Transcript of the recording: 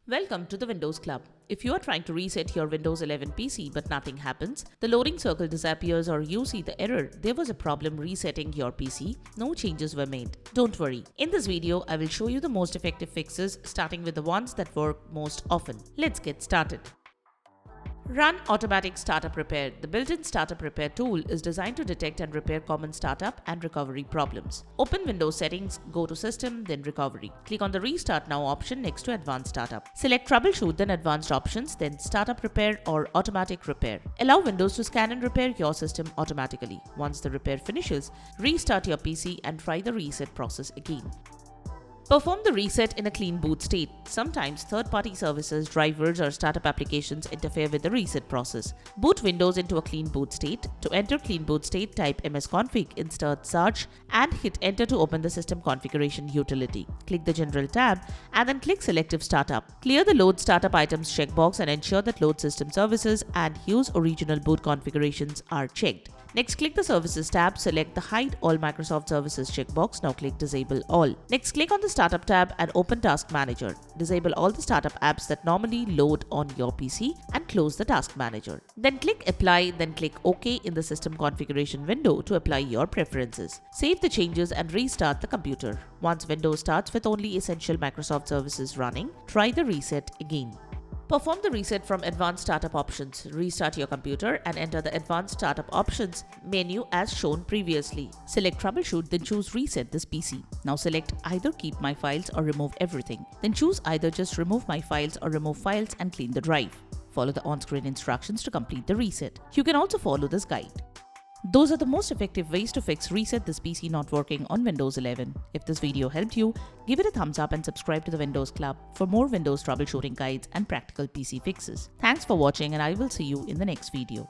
Welcome to the Windows Club. If you are trying to reset your Windows 11 PC but nothing happens, the loading circle disappears or you see the error, there was a problem resetting your PC, no changes were made. Don't worry. In this video, I will show you the most effective fixes starting with the ones that work most often. Let's get started. Run Automatic Startup Repair. The built-in Startup Repair tool is designed to detect and repair common startup and recovery problems. Open Windows Settings, go to System, then Recovery. Click on the Restart Now option next to Advanced Startup. Select Troubleshoot, then Advanced Options, then Startup Repair or Automatic Repair. Allow Windows to scan and repair your system automatically. Once the repair finishes, restart your PC and try the reset process again. Perform the reset in a clean boot state. Sometimes third-party services, drivers, or startup applications interfere with the reset process. Boot Windows into a clean boot state. To enter clean boot state, type msconfig, insert sarge, and hit enter to open the system configuration utility. Click the General tab and then click Selective Startup. Clear the Load Startup Items checkbox and ensure that Load System Services and Use Original Boot Configurations are checked. Next, click the Services tab, select the Hide All Microsoft Services checkbox. Now click Disable All. Next, click on the Startup tab and open Task Manager. Disable all the startup apps that normally load on your PC and close the Task Manager. Then click Apply, then click OK in the System Configuration window to apply your preferences. Save the changes and restart the computer. Once Windows starts with only essential Microsoft services running, try the reset again. Perform the reset from Advanced Startup Options. Restart your computer and enter the Advanced Startup Options menu as shown previously. Select Troubleshoot, then choose Reset this PC. Now select either Keep My Files or Remove Everything. Then choose either Just Remove My Files or Remove Files and clean the drive. Follow the on-screen instructions to complete the reset. You can also follow this guide. Those are the most effective ways to fix reset this PC not working on Windows 11. If this video helped you, give it a thumbs up and subscribe to the Windows Club for more Windows troubleshooting guides and practical PC fixes. Thanks for watching and I will see you in the next video.